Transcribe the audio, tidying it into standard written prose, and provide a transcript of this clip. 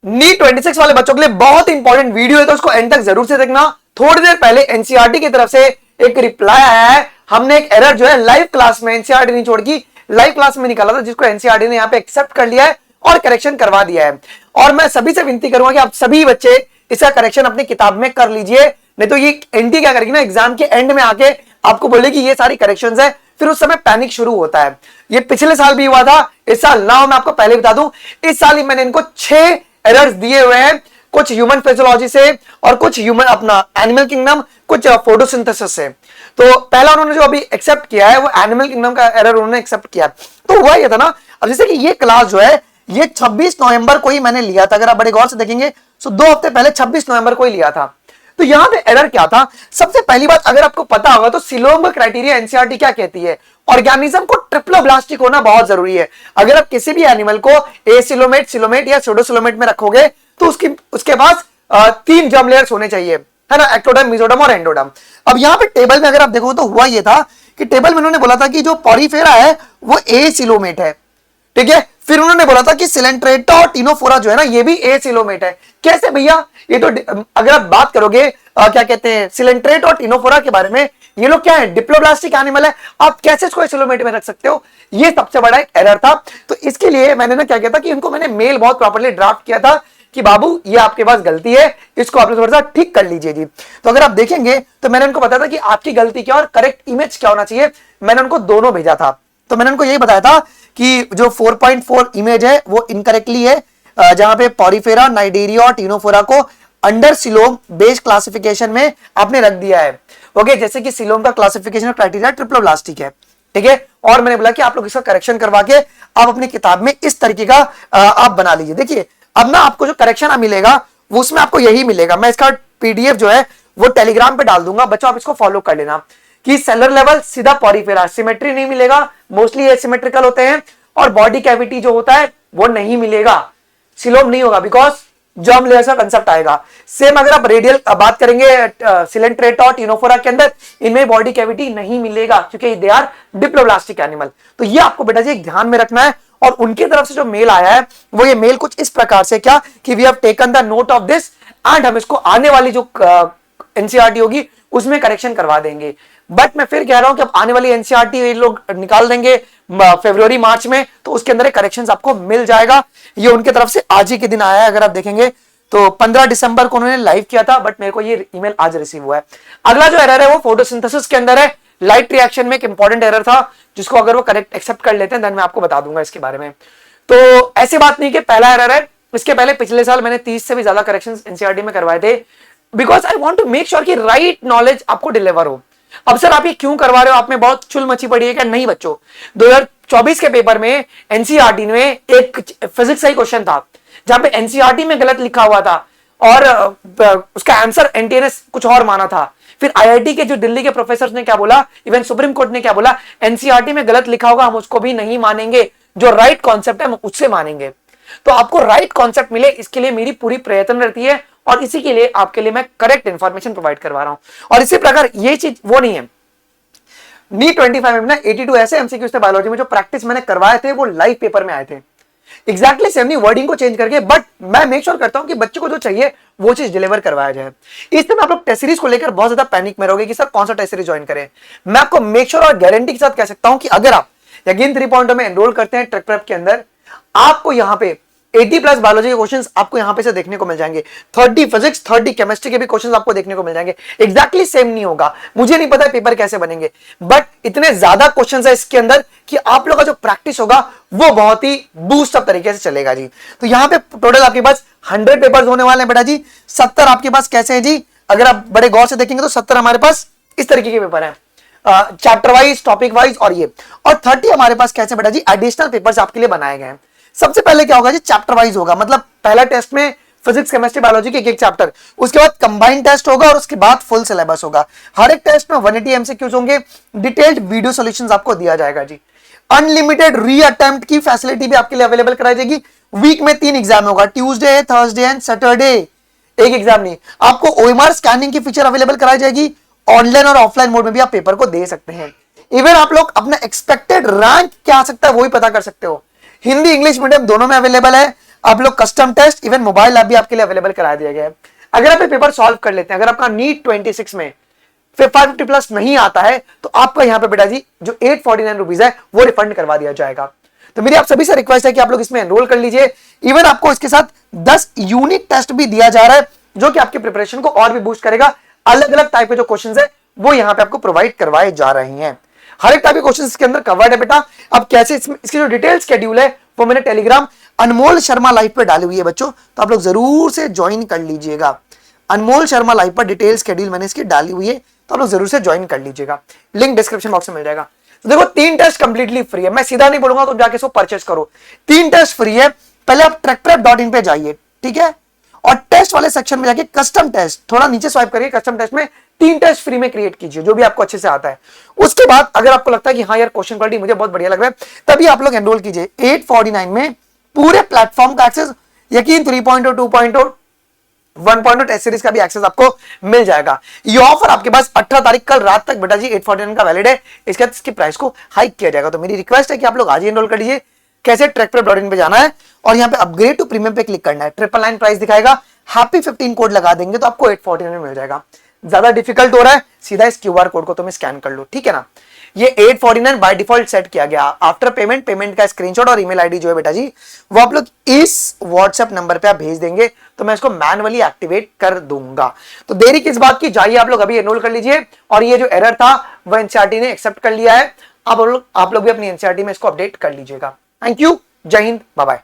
NEET 26 वाले बच्चों के लिए बहुत इंपॉर्टेंट वीडियो है, तो उसको एंड तक जरूर से देखना। थोड़ी देर पहले एनसीईआरटी की तरफ से एक रिप्लाई आया है। हमने एक एरर जो है लाइव क्लास में, एनसीईआरटी नहीं छोड़ की, लाइव क्लास में निकाला था, जिसको एनसीईआरटी ने यहाँ पे एक्सेप्ट कर लिया है और करेक्शन करवा दिया है। और मैं सभी से विनती करूंगा कि आप सभी बच्चे इसका करेक्शन अपनी किताब में कर लीजिए, नहीं तो ये एनटी क्या करेगी ना, एग्जाम के एंड में आके आपको बोलेगी ये सारी करेक्शंस है, फिर उस समय पैनिक शुरू होता है। ये पिछले साल भी हुआ था, इस साल ना हो। मैं आपको पहले बता दूं, इस साल ही मैंने इनको 6 एरर्स दिए हुए हैं, कुछ ह्यूमन फिजियोलॉजी से और कुछ ह्यूमन अपना एनिमल किंगडम, कुछ फोटोसिंथेसिस से। तो पहला उन्होंने जो अभी एक्सेप्ट किया है वो एनिमल किंगडम का एरर उन्होंने एक्सेप्ट किया। तो हुआ ये था ना, अब जैसे कि ये क्लास जो है ये 26 नवंबर को ही मैंने लिया था, अगर आप बड़े गौर से देखेंगे तो 2 हफ्ते पहले 26 नवंबर को ही लिया था। तो यहां पे एरर क्या था? सबसे पहली बात, अगर आपको पता होगा तो सिलोम का क्राइटेरिया एनसीईआरटी क्या कहती है, ऑर्गेनिज्म को ट्रिप्लोब्लास्टिक होना बहुत जरूरी है। अगर आप किसी भी एनिमल को एसिलोमेट, सिलोमेट या सूडोसिलोमेट में रखोगे तो उसके पास 3 जर्म लेयर्स होने चाहिए, है ना, एक्टोडर्म, मेसोडर्म और एंडोडर्म। अब यहां पे टेबल में अगर आप देखो तो हुआ ये था कि टेबल में उन्होंने बोला था कि जो पॉरीफेरा है वो एसिलोमेट है, ठीक है। फिर उन्होंने बोला था कि सिलेंट्रेटा और टीनोफोरा जो है ना ये भी एसिलोमेट है। कैसे भैया? ये तो अगर आप बात करोगे क्या कहते हैं सिलेंट्रेट और टीनोफोरा के बारे में, ये लोग क्या है, डिप्लोब्लास्टिक एनिमल है, आप कैसे इसको एसिलोमेट में रख सकते हो? ये सबसे बड़ा एक एरर था। तो इसके लिए मैंने ना क्या किया था कि इनको मैंने मेल बहुत प्रॉपर्ली ड्राफ्ट किया था कि बाबू ये आपके पास गलती है, इसको आप थोड़ा सा ठीक कर लीजिए जी। तो अगर आप देखेंगे तो मैंने उनको बताया था कि आपकी गलती क्या और करेक्ट इमेज क्या होना चाहिए। मैंने उनको दोनों भेजा था। तो मैंने उनको यही बताया था कि जो 4.4 इमेज है वो इनकरेक्टली है, जहां पे पॉरीफेरा, नाइडेरिया और टीनोफोरा को अंडर सिलोम बेस क्लासिफिकेशन में आपने रख दिया है। ओके, जैसे कि सिलोम का क्लासिफिकेशन क्राइटेरिया ट्रिप्लोब्लास्टिक है, ठीक है। और मैंने बोला कि आप लोग इसका करेक्शन करवा के आप अपनी किताब में इस तरीके का आप बना लीजिए। देखिए अब ना आपको जो करेक्शन मिलेगा वो उसमें आपको यही मिलेगा। मैं इसका पीडीएफ जो है वो टेलीग्राम पे डाल दूंगा, बच्चों आप इसको फॉलो कर लेना। कि सेलर लेवल सीधा पॉरीफेरा, सिमेट्री नहीं मिलेगा, मोस्टली एसिमेट्रिकल होते हैं, और बॉडी कैविटी जो होता है वो नहीं मिलेगा, सिलोम नहीं होगा, बिकॉज जर्म लेयर का कंसेप्ट आएगा। सेम अगर आप रेडियल बात करेंगे सिलेंट्रेटा और टीनोफोरा के अंदर, इनमें बॉडी कैविटी नहीं मिलेगा क्योंकि दे आर डिप्लोब्लास्टिक एनिमल। तो ये आपको बेटा जी ध्यान में रखना है। और उनकी तरफ से जो मेल आया है वो ये मेल कुछ इस प्रकार से क्या कि we have taken the note of this and हम इसको आने वाली जो एनसीईआरटी होगी उसमें करेक्शन करवा देंगे। बट मैं फिर कह रहा हूं कि अब आने वाली एनसीईआरटी ये लोग निकाल देंगे फरवरी मार्च में, तो उसके अंदर करेक्शंस आपको मिल जाएगा। ये उनके तरफ से आज ही के दिन आया है। अगर आप देखेंगे तो 15 दिसंबर को उन्होंने लाइव किया था, बट मेरे को ये ईमेल आज रिसीव हुआ है। अगला जो एरर है वो फोटोसिंथेसिस के अंदर है, लाइट रिएक्शन में एक इंपॉर्टेंट एरर था, जिसको अगर वो करेक्ट एक्सेप्ट कर लेते हैं देन मैं आपको बता दूंगा इसके बारे में। तो ऐसी बात नहीं कि पहला एरर है, इसके पहले पिछले साल मैंने 30 से भी ज्यादा करेक्शंस एनसीईआरटी में करवाए थे, because I want to make sure कि राइट नॉलेज आपको डिलीवर हो। अब सर आप ये क्यों करवा रहे हो, आप में बहुत चुल मची पड़ी है क्या? नहीं बच्चों, 2024 के पेपर में एनसीईआरटी में एक फिजिक्स का ही क्वेश्चन था जहां पे एनसीईआरटी में गलत लिखा हुआ था और उसका आंसर एनटीए ने कुछ और माना था। फिर आईआईटी के जो दिल्ली के प्रोफेसर ने क्या बोला, इवन सुप्रीम कोर्ट ने क्या बोला, एनसीईआरटी में गलत लिखा होगा हम उसको भी नहीं मानेंगे, जो राइट कॉन्सेप्ट है हम उससे मानेंगे। तो आपको राइट कॉन्सेप्ट मिले इसके लिए मेरी पूरी प्रयत्न रहती है, और इसी के लिए आपके लिए मैं करेक्ट इंफॉर्मेशन प्रोवाइड करवा रहा हूं। और इसी प्रकार ये चीज वो नहीं है, नीट 25 में ना 82 ऐसे एमसीक्यूज थे बायोलॉजी में जो प्रैक्टिस मैंने करवाए थे वो लाइव पेपर में आए थे, एग्जैक्टली सेम नहीं, वर्डिंग को चेंज करके, बट मैं मेक श्योर करता हूं कि बच्चे को जो चाहिए वो चीज डिलीवर करवाया जाए। इस तरह आप लोग टेस्ट सीरीज को लेकर बहुत ज्यादा पैनिक में रहोगे कि सर कौन सा टेस्ट सीरीज ज्वाइन करें। मैं आपको मेक श्योर और गारंटी के साथ कह सकता हूं कि अगर आप अगेन 3 पॉइंट में एनरोल करते हैं ट्रैक प्रेप के अंदर, आपको यहां पे 80+ बायोलॉजी के क्वेश्चंस आपको यहां पे से देखने को मिल जाएंगे, 30 फिजिक्स 30 केमिस्ट्री के भी क्वेश्चंस आपको देखने को मिल जाएंगे। एग्जैक्टली सेम नहीं होगा, मुझे नहीं पता पेपर कैसे बनेंगे, बट इतने ज्यादा क्वेश्चंस है इसके अंदर कि आप लोग का जो प्रैक्टिस होगा वो बहुत ही बूस्ट अप तरीके से चलेगा जी। तो यहां पे टोटल आपके पास 100 पेपर्स होने वाले हैं बेटा जी। 70 आपके पास कैसे है जी, अगर आप बड़े गौर से देखेंगे तो 70 हमारे पास इस तरीके के पेपर है, चैप्टर वाइज, टॉपिक वाइज, और 30 हमारे पास कैसे बेटा जी एडिशनल पेपर्स आपके लिए बनाए गए हैं। सबसे पहले क्या होगा जी, चैप्टर वाइज होगा, मतलब पहला टेस्ट में फिजिक्स केमिस्ट्री बायोलॉजी के एक चैप्टर, उसके बाद कंबाइंड टेस्ट होगा और उसके बाद फुल सिलेबस होगा। हर एक टेस्ट में 180 एमसीक्यूज होंगे, डिटेल्ड वीडियो सॉल्यूशंस आपको दिया जाएगा जी। अनलिमिटेड री अटेम्प्ट की फैसिलिटी भी आपके लिए अवेलेबल कराई जाएगी। वीक में 3 एग्जाम होगा, ट्यूसडे, थर्सडे एंड सैटरडे, एक एग्जाम नहीं। आपको ओएमआर स्कैनिंग की फीचर अवेलेबल कराई जाएगी, ऑनलाइन और ऑफलाइन मोड में भी आप पेपर को दे सकते हैं। इवन आप लोग अपना एक्सपेक्टेड रैंक क्या आ सकता है वो भी पता कर सकते हो। हिंदी इंग्लिश मीडियम दोनों में अवेलेबल है। आप लोग custom test, even mobile app भी आपके लिए अवेलेबल करा दिया गया है। अगर आप ये पेपर सॉल्व कर लेते हैं, अगर आपका नीट 26 में 550 प्लस नहीं आता है, तो आपका यहाँ पे बेटा जी जो 849 रुपीज है वो रिफंड करवा दिया जाएगा। तो मेरी आप सभी से रिक्वेस्ट है कि आप लोग इसमें एनरोल कर लीजिए। इवन आपको इसके साथ 10 यूनिक टेस्ट भी दिया जा रहा है, जो कि आपके प्रिपरेशन को और भी बूस्ट करेगा। अलग अलग टाइप के जो क्वेश्चंस है वो यहाँ पे आपको प्रोवाइड करवाए जा रहे हैं। हर एक टाइप के क्वेश्चन इसके अंदर कवर्ड है बेटा। अब कैसे इसकी जो डिटेल शेड्यूल है वो मैंने टेलीग्राम अनमोल शर्मा लाइव पे डाली हुई है बच्चों, तो आप लोग जरूर से ज्वाइन कर लीजिएगा। अनमोल शर्मा लाइव पर डिटेल शेड्यूल मैंने इसकी डाली हुई है, तो आप लोग जरूर से ज्वाइन कर लीजिएगा। लिंक डिस्क्रिप्शन बॉक्स में मिल जाएगा। तो देखो 3 टेस्ट कंप्लीटली फ्री है, मैं सीधा नहीं बोलूंगा तो जाके इसको परचेस करो। 3 टेस्ट फ्री है। पहले आप trackprep.in पे जाइए, ठीक है, और टेस्ट वाले सेक्शन में जाके कस्टम टेस्ट थोड़ा नीचे स्वाइप करिए। कस्टम टेस्ट में 3 टेस्ट फ्री में क्रिएट कीजिए, जो भी आपको अच्छे से आता है। उसके बाद अगर आपको लगता है कि हाँ यार क्वेश्चन क्वालिटी मुझे बहुत बढ़िया लग रहा है, तभी आप लोग एनरोल कीजिए। 849 में पूरे प्लेटफॉर्म का एक्सेस, यकीन 3.0, 2.0, 1.0 टेस्ट सीरीज का भी एक्सेस आपको मिल जाएगा। ये ऑफर आपके पास 18 तारीख कल रात तक बेटा जी 849 का वैलिड है। इसके बाद इसकी प्राइस को हाइक किया जाएगा। तो मेरी रिक्वेस्ट है कि आप लोग आज ही एनरोल कर लीजिए। कैसे trackprep.in पे जाना है और यहाँ पे अपग्रेड टू प्रीमियम पे क्लिक करना है। 999 प्राइस दिखाएगा, हैप्पी 15 कोड लगा देंगे तो आपको 849 में मिल जाएगा। ज्यादा डिफिकल्ट हो रहा है, सीधा इस क्यूआर कोड को तुम्हें स्कैन कर लो, ठीक है ना। ये 849 बाय डिफॉल्ट सेट किया गया। आफ्टर पेमेंट का स्क्रीनशॉट और ईमेल आईडी जो है बेटा जी वो आप लोग इस व्हाट्सएप नंबर पे आप भेज देंगे, तो मैं इसको मैनुअली एक्टिवेट कर दूंगा। तो देरी किस बात की, जाइए आप लोग अभी एनरोल कर लीजिए। और ये जो एरर था वो एनसीईआरटी ने एक्सेप्ट कर लिया है। अब आप लोग भी अपनी एनसीईआरटी में इसको अपडेट कर लीजिएगा। थैंक यू, जय हिंद, बाय बाय।